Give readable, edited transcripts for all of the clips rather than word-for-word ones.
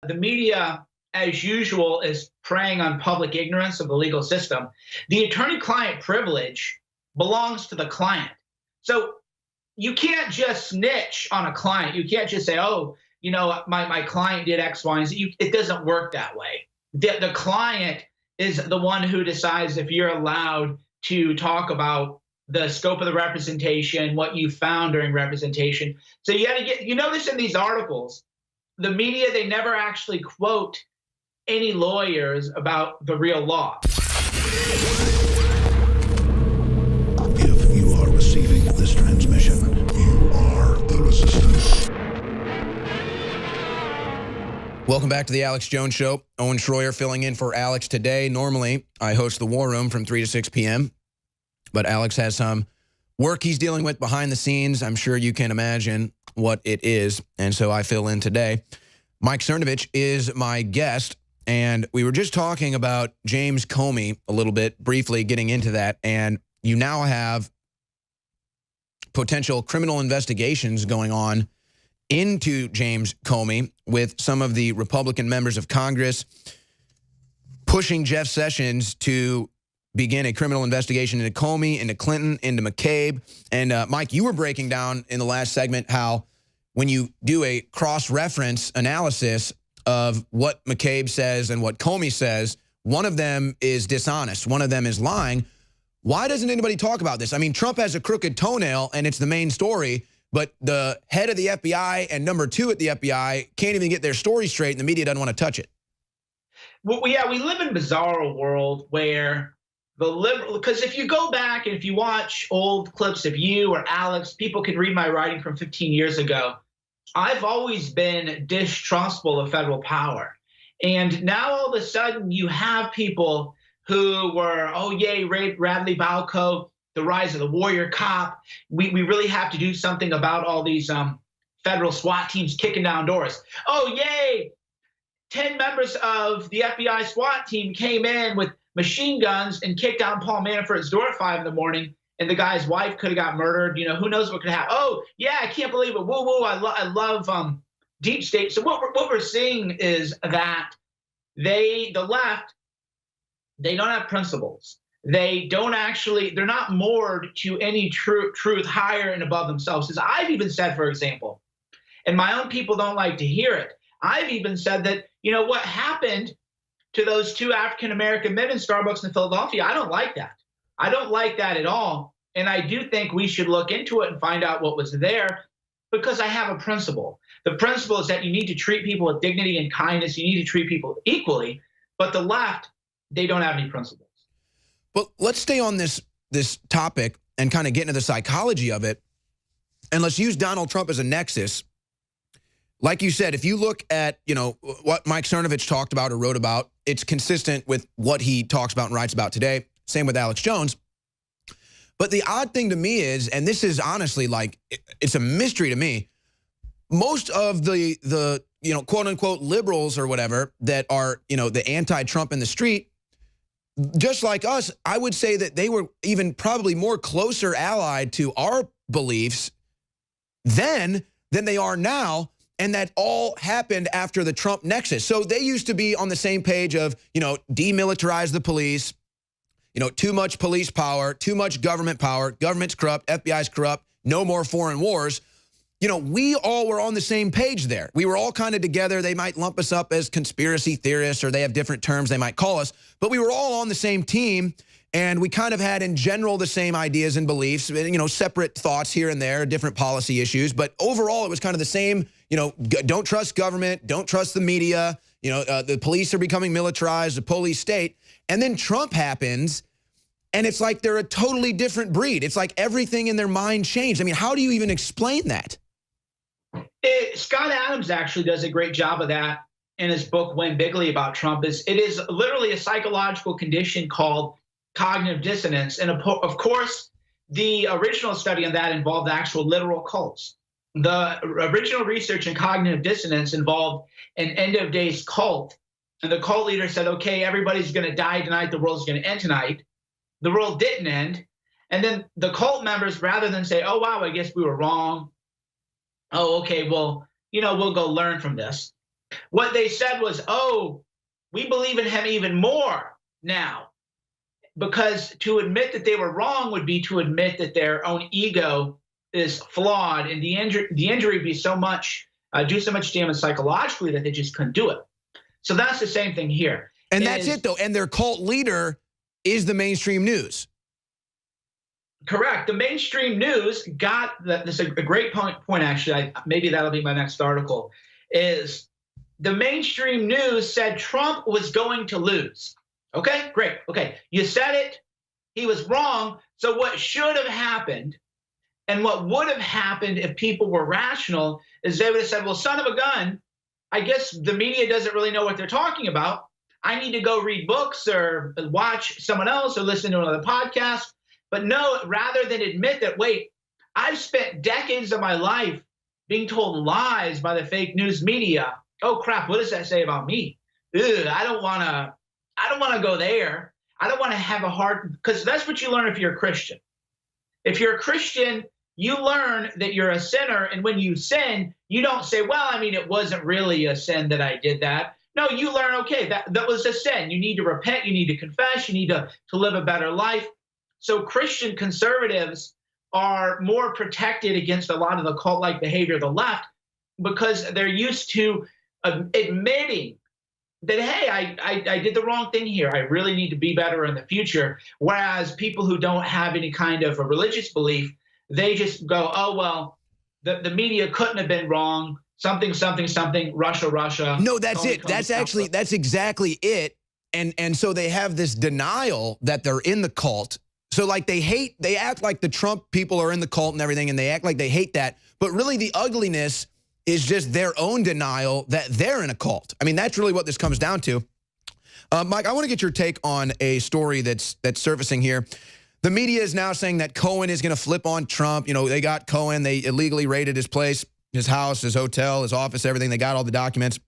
The media, as usual, is preying on public ignorance of the legal system. The attorney-client privilege belongs to the client. So you can't just snitch on a client. You can't just say, oh, my client did X, Y, and Z. It doesn't work that way. The client is the one who decides if you're allowed to talk about the scope of the representation, what you found during representation. So you got to get, notice in these articles, the media, they never actually quote any lawyers about the real law. If you are receiving this transmission, you are the resistance. Welcome back to the Alex Jones Show. Owen Schroyer filling in for Alex today. Normally, I host the War Room from 3 to 6 p.m., but Alex has some work he's dealing with behind the scenes. I'm sure you can imagine what it is, and so I fill in today. Mike Cernovich is my guest, and we were just talking about James Comey a little bit, briefly getting into that, and you now have potential criminal investigations going on into James Comey with some of the Republican members of Congress pushing Jeff Sessions to begin a criminal investigation into Comey, into Clinton, into McCabe. And Mike, you were breaking down in the last segment how when you do a cross-reference analysis of what McCabe says and what Comey says, one of them is dishonest, one of them is lying. Why doesn't anybody talk about this? I mean, Trump has a crooked toenail and it's the main story, but the head of the FBI and number 2 at the FBI can't even get their story straight and the media doesn't want to touch it. Well, yeah, we live in a bizarre world where the liberal, because if you go back and if you watch old clips of you or Alex, people can read my writing from 15 years ago. I've always been distrustful of federal power. And now all of a sudden you have people who were, oh, yay, Radley Balco, the rise of the warrior cop. We really have to do something about all these federal SWAT teams kicking down doors. Oh, yay, 10 members of the FBI SWAT team came in with machine guns and kicked down Paul Manafort's door at 5 in the morning, and the guy's wife could have got murdered. Who knows what could happen. Oh, yeah, I can't believe it. Whoa, whoa, I love deep state. So what we're seeing is that the left, they don't have principles. They're not moored to any truth higher and above themselves. As I've even said, for example, and my own people don't like to hear it, I've even said that, what happened to those 2 African-American men in Starbucks in Philadelphia, I don't like that. I don't like that at all. And I do think we should look into it and find out what was there, because I have a principle. The principle is that you need to treat people with dignity and kindness. You need to treat people equally. But the left, they don't have any principles. But let's stay on this topic and kind of get into the psychology of it. And let's use Donald Trump as a nexus. Like you said, if you look at, what Mike Cernovich talked about or wrote about, it's consistent with what he talks about and writes about today. Same with Alex Jones. But the odd thing to me is, and this is honestly it's a mystery to me, most of the quote unquote liberals or whatever that are, the anti-Trump in the street, just like us, I would say that they were even probably more closer allied to our beliefs then than they are now. And that all happened after the Trump nexus. So they used to be on the same page of, demilitarize the police, too much police power, too much government power, government's corrupt, FBI's corrupt, no more foreign wars. We all were on the same page there. We were all kind of together. They might lump us up as conspiracy theorists, or they have different terms they might call us, but we were all on the same team. And we kind of had, in general, the same ideas and beliefs, separate thoughts here and there, different policy issues. But overall, it was kind of the same, don't trust government, don't trust the media, the police are becoming militarized, a police state. And then Trump happens, and it's like they're a totally different breed. It's like everything in their mind changed. I mean, how do you even explain that? Scott Adams actually does a great job of that in his book, Win Bigly, about Trump. It is literally a psychological condition called cognitive dissonance. And of course, the original study on that involved actual literal cults. The original research in cognitive dissonance involved an end of days cult. And the cult leader said, okay, everybody's going to die tonight. The world's going to end tonight. The world didn't end. And then the cult members, rather than say, oh, wow, I guess we were wrong. Oh, okay, well, we'll go learn from this. What they said was, oh, we believe in him even more now, because to admit that they were wrong would be to admit that their own ego is flawed, and the injury would be so much, do so much damage psychologically that they just couldn't do it. So that's the same thing here. And that's it, though. And their cult leader is the mainstream news. Correct. The mainstream news got that. This is a great point, actually. Maybe that'll be my next article. Is the mainstream news said Trump was going to lose. Okay, great. Okay, you said it. He was wrong. So what should have happened, and what would have happened if people were rational, is they would have said, well, son of a gun, I guess the media doesn't really know what they're talking about. I need to go read books or watch someone else or listen to another podcast. But no, rather than admit that, wait, I've spent decades of my life being told lies by the fake news media. Oh crap, what does that say about me? Ugh, I don't want to go there. I don't want to have a hard, because that's what you learn if you're a Christian. If you're a Christian, you learn that you're a sinner, and when you sin, you don't say, well, I mean, it wasn't really a sin that I did that. No, you learn, okay, that was a sin. You need to repent, you need to confess, you need to live a better life. So Christian conservatives are more protected against a lot of the cult-like behavior of the left because they're used to admitting that, hey, I did the wrong thing here. I really need to be better in the future. Whereas people who don't have any kind of a religious belief, they just go, oh, well, the media couldn't have been wrong. Something, Russia. No, that's it. That's exactly it. And so they have this denial that they're in the cult. So like they act like the Trump people are in the cult and everything, and they act like they hate that. But really the ugliness is just their own denial that they're in a cult. I mean, that's really what this comes down to. Mike, I want to get your take on a story that's surfacing here. The media is now saying that Cohen is going to flip on Trump. You know, they got Cohen. They illegally raided his place, his house, his hotel, his office, everything. They got all the documents.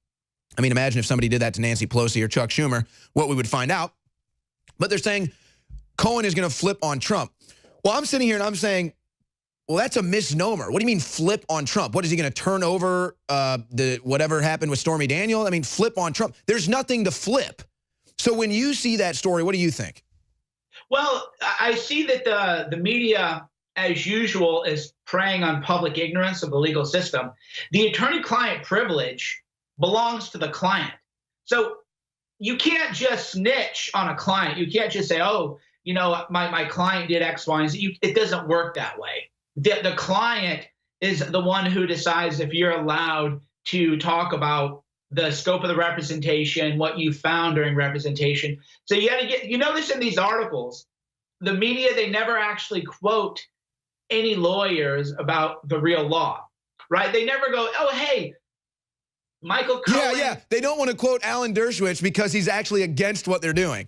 I mean, imagine if somebody did that to Nancy Pelosi or Chuck Schumer, what we would find out. But they're saying Cohen is going to flip on Trump. Well, I'm sitting here and I'm saying, well, that's a misnomer. What do you mean flip on Trump? What, is he going to turn over the whatever happened with Stormy Daniels? I mean, flip on Trump. There's nothing to flip. So when you see that story, what do you think? Well, I see that the media, as usual, is preying on public ignorance of the legal system. The attorney-client privilege belongs to the client. So you can't just snitch on a client. You can't just say, oh, you know, my client did X, Y, and Z. It doesn't work that way. The client is the one who decides if you're allowed to talk about the scope of the representation, what you found during representation. So you got to get, you notice in these articles, the media, they never actually quote any lawyers about the real law, right? They never go, oh, hey, Michael Cohen. Yeah. They don't want to quote Alan Dershowitz because he's actually against what they're doing.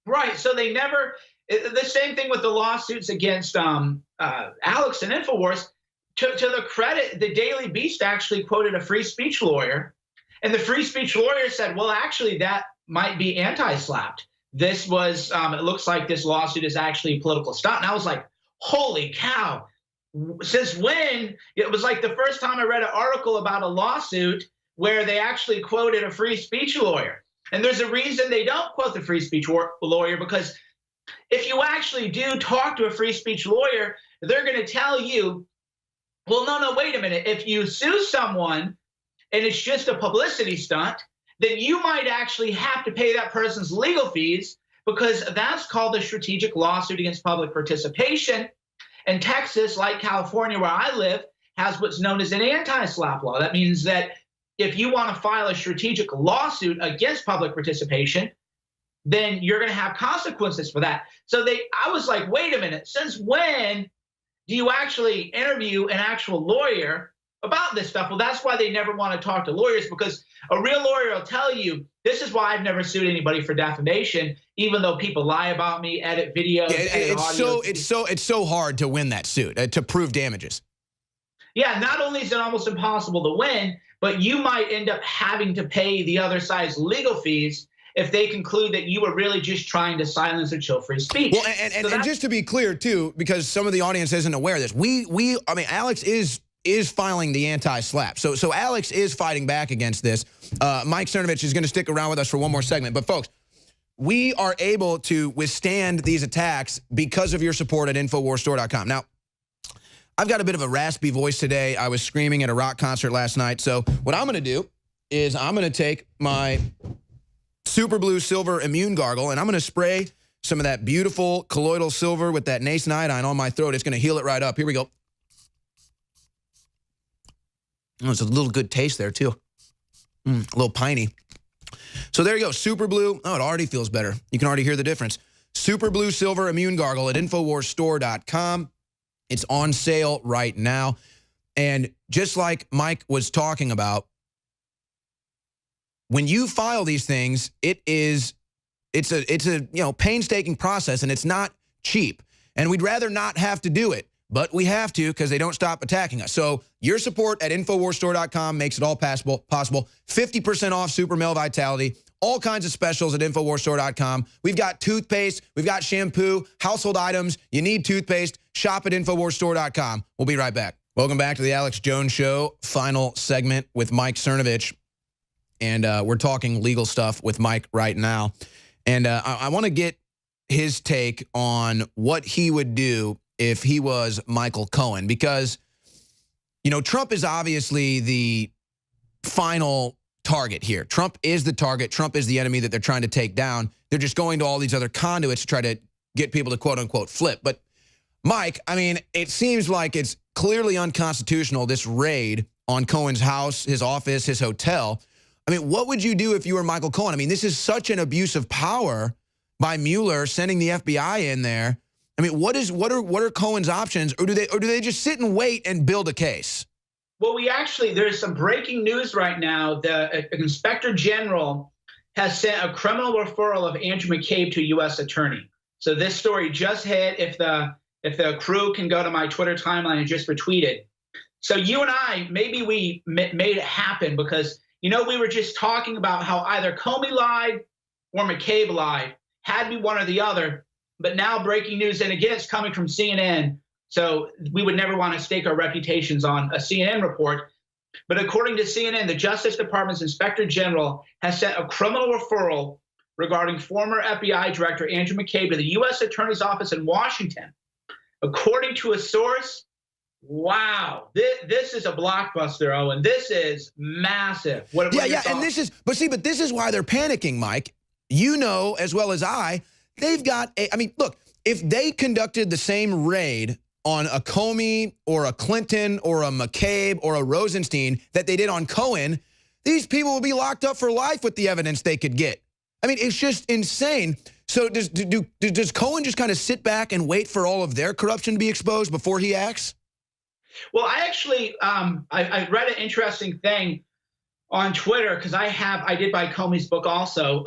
Right. So they never, the same thing with the lawsuits against Alex and InfoWars. To the credit, the Daily Beast actually quoted a free speech lawyer, and the free speech lawyer said, well, actually, that might be anti-slapped. This was, it looks like this lawsuit is actually a political stunt. And I was like, holy cow. Since when? It was like the first time I read an article about a lawsuit where they actually quoted a free speech lawyer. And there's a reason they don't quote the free speech lawyer, because if you actually do talk to a free speech lawyer, they're going to tell you, well, no, wait a minute. If you sue someone and it's just a publicity stunt, then you might actually have to pay that person's legal fees, because that's called a strategic lawsuit against public participation. And Texas, like California, where I live, has what's known as an anti-SLAPP law. That means that if you want to file a strategic lawsuit against public participation, then you're going to have consequences for that. So I was like, wait a minute, since when do you actually interview an actual lawyer about this stuff? Well, that's why they never want to talk to lawyers, because a real lawyer will tell you, this is why I've never sued anybody for defamation, even though people lie about me, edit videos, edit audio. It's so hard to win that suit, to prove damages. Yeah, not only is it almost impossible to win, but you might end up having to pay the other side's legal fees if they conclude that you were really just trying to silence or chill free speech. Well, and just to be clear too, because some of the audience isn't aware of this, I mean, Alex is is filing the anti-slap. So Alex is fighting back against this. Mike Cernovich is going to stick around with us for one more segment. But folks, we are able to withstand these attacks because of your support at InfoWarsStore.com. Now, I've got a bit of a raspy voice today. I was screaming at a rock concert last night. So what I'm going to do is I'm going to take my Super Blue Silver Immune Gargle and I'm going to spray some of that beautiful colloidal silver with that nascent iodine on my throat. It's going to heal it right up. Here we go. Oh, there's a little good taste there, too. A little piney. So there you go. Super Blue. Oh, it already feels better. You can already hear the difference. Super Blue Silver Immune Gargle at InfoWarsStore.com. It's on sale right now. And just like Mike was talking about, when you file these things, it's a painstaking process, and it's not cheap. And we'd rather not have to do it. But we have to because they don't stop attacking us. So your support at InfoWarsStore.com makes it all possible. 50% off Super Male Vitality. All kinds of specials at InfoWarsStore.com. We've got toothpaste. We've got shampoo, household items. You need toothpaste. Shop at InfoWarsStore.com. We'll be right back. Welcome back to the Alex Jones Show. Final segment with Mike Cernovich. And we're talking legal stuff with Mike right now. And I want to get his take on what he would do if he was Michael Cohen, because, Trump is obviously the final target here. Trump is the target. Trump is the enemy that they're trying to take down. They're just going to all these other conduits to try to get people to quote unquote flip. But Mike, I mean, it seems like it's clearly unconstitutional, this raid on Cohen's house, his office, his hotel. I mean, what would you do if you were Michael Cohen? I mean, this is such an abuse of power by Mueller sending the FBI in there. I mean, what are Cohen's options, or do they just sit and wait and build a case? Well, there's some breaking news right now. The Inspector General has sent a criminal referral of Andrew McCabe to a U.S. attorney. So this story just hit. If the crew can go to my Twitter timeline and just retweet it. So you and I, maybe we made it happen because, we were just talking about how either Comey lied or McCabe lied. Had to be one or the other. But now breaking news, and again, it's coming from CNN, so we would never want to stake our reputations on a CNN report. But according to CNN, the Justice Department's Inspector General has sent a criminal referral regarding former FBI Director Andrew McCabe to the U.S. Attorney's Office in Washington. According to a source, wow, this is a blockbuster, Owen. This is massive. And this is why they're panicking, Mike. You know as well as they've got look, if they conducted the same raid on a Comey or a Clinton or a McCabe or a Rosenstein that they did on Cohen, these people will be locked up for life with the evidence they could get. I mean, it's just insane. So does Cohen just kind of sit back and wait for all of their corruption to be exposed before he acts? Well, I actually, I read an interesting thing on Twitter because I did buy Comey's book also.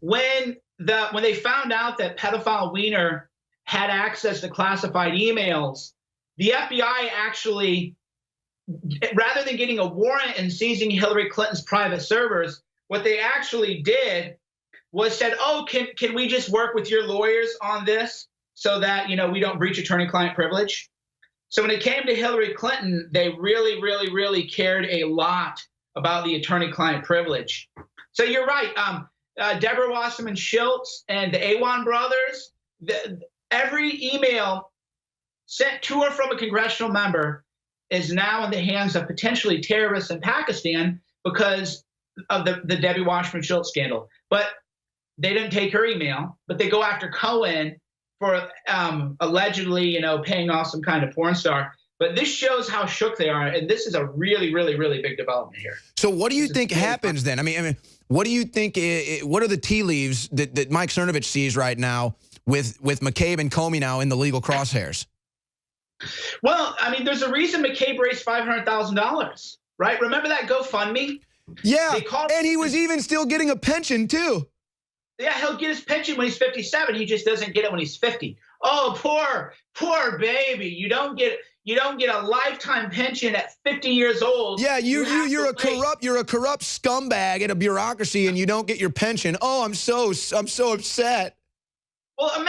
When they found out that pedophile Weiner had access to classified emails, the FBI actually, rather than getting a warrant and seizing Hillary Clinton's private servers, what they actually did was said, oh, can we just work with your lawyers on this so that, we don't breach attorney-client privilege? So when it came to Hillary Clinton, they really, really, really cared a lot about the attorney-client privilege. So you're right. Deborah Wasserman Schultz and the Awan brothers, every email sent to or from a congressional member is now in the hands of potentially terrorists in Pakistan because of the Debbie Wasserman Schultz scandal. But they didn't take her email, but they go after Cohen for allegedly, paying off some kind of porn star. But this shows how shook they are, and this is a really, really, really big development here. So what do you think happens then? I mean, what do you think? What are the tea leaves that Mike Cernovich sees right now with McCabe and Comey now in the legal crosshairs? Well, I mean, there's a reason McCabe raised $500,000, right? Remember that GoFundMe? Yeah, and he was even still getting a pension too. Yeah, he'll get his pension when he's 57. He just doesn't get it when he's 50. Oh, poor baby. You don't get a lifetime pension at 50 years old. Yeah, you're a corrupt scumbag in a bureaucracy, and you don't get your pension. Oh, I'm so upset. Well,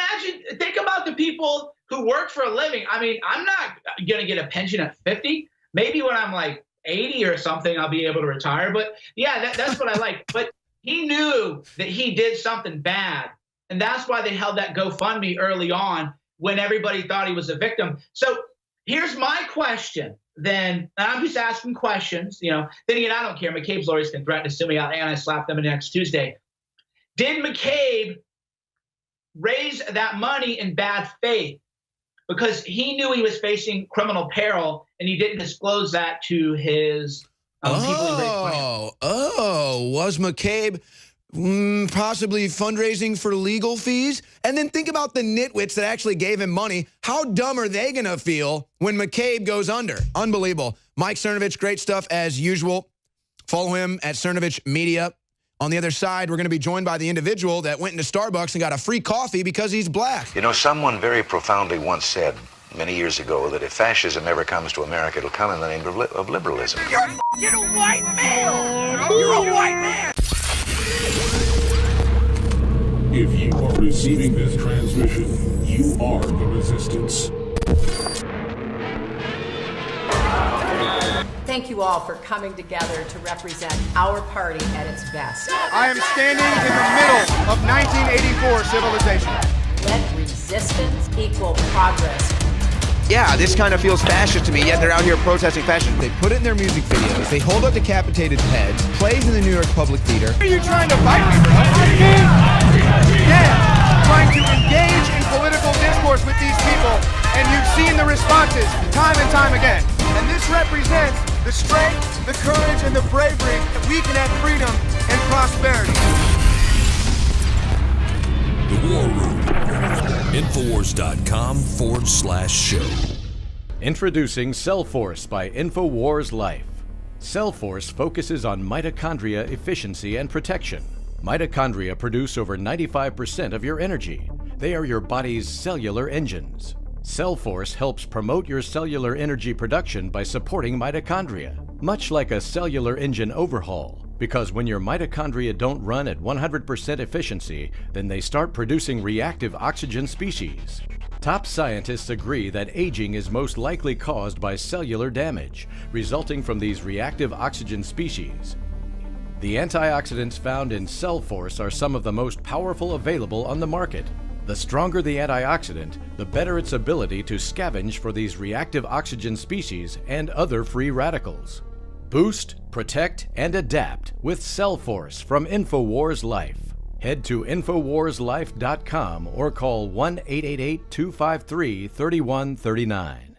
think about the people who work for a living. I mean, I'm not going to get a pension at 50. Maybe when I'm like 80 or something, I'll be able to retire. But yeah, that's what I like. But he knew that he did something bad. And that's why they held that GoFundMe early on when everybody thought he was a victim. So here's my question then. And I'm just asking questions, you know. Then again, I don't care. McCabe's lawyers can threaten to sue me out and I slap them next Tuesday. Did McCabe raise that money in bad faith because he knew he was facing criminal peril and he didn't disclose that to his people he raised money? Was McCabe possibly fundraising for legal fees? And then think about the nitwits that actually gave him money. How dumb are they going to feel when McCabe goes under? Unbelievable. Mike Cernovich, great stuff as usual. Follow him at Cernovich Media. On the other side, we're going to be joined by the individual that went into Starbucks and got a free coffee because he's black. You know, someone very profoundly once said many years ago that if fascism ever comes to America, it'll come in the name of liberalism. You're a white male! You're a white man! If you are receiving this transmission, you are the resistance. Thank you all for coming together to represent our party at its best. I am standing in the middle of 1984 civilization. Let resistance equal progress. Yeah, this kind of feels fascist to me, yet they're out here protesting fascism. They put it in their music videos. They hold up decapitated heads, plays in the New York Public Theater. Are you trying to fight me, bro? Yeah, trying to engage in political discourse with these people, and you've seen the responses time and time again. And this represents the strength, the courage, and the bravery that we can have freedom and prosperity. The War Room. Infowars.com/show. Introducing Cellforce by Infowars Life. Cellforce focuses on mitochondria efficiency and protection. Mitochondria produce over 95% of your energy. They are your body's cellular engines. Cellforce helps promote your cellular energy production by supporting mitochondria, much like a cellular engine overhaul. Because when your mitochondria don't run at 100% efficiency, then they start producing reactive oxygen species. Top scientists agree that aging is most likely caused by cellular damage, resulting from these reactive oxygen species. The antioxidants found in Cellforce are some of the most powerful available on the market. The stronger the antioxidant, the better its ability to scavenge for these reactive oxygen species and other free radicals. Boost, protect, and adapt with Cellforce from Infowars Life. Head to InfowarsLife.com or call 1-888-253-3139.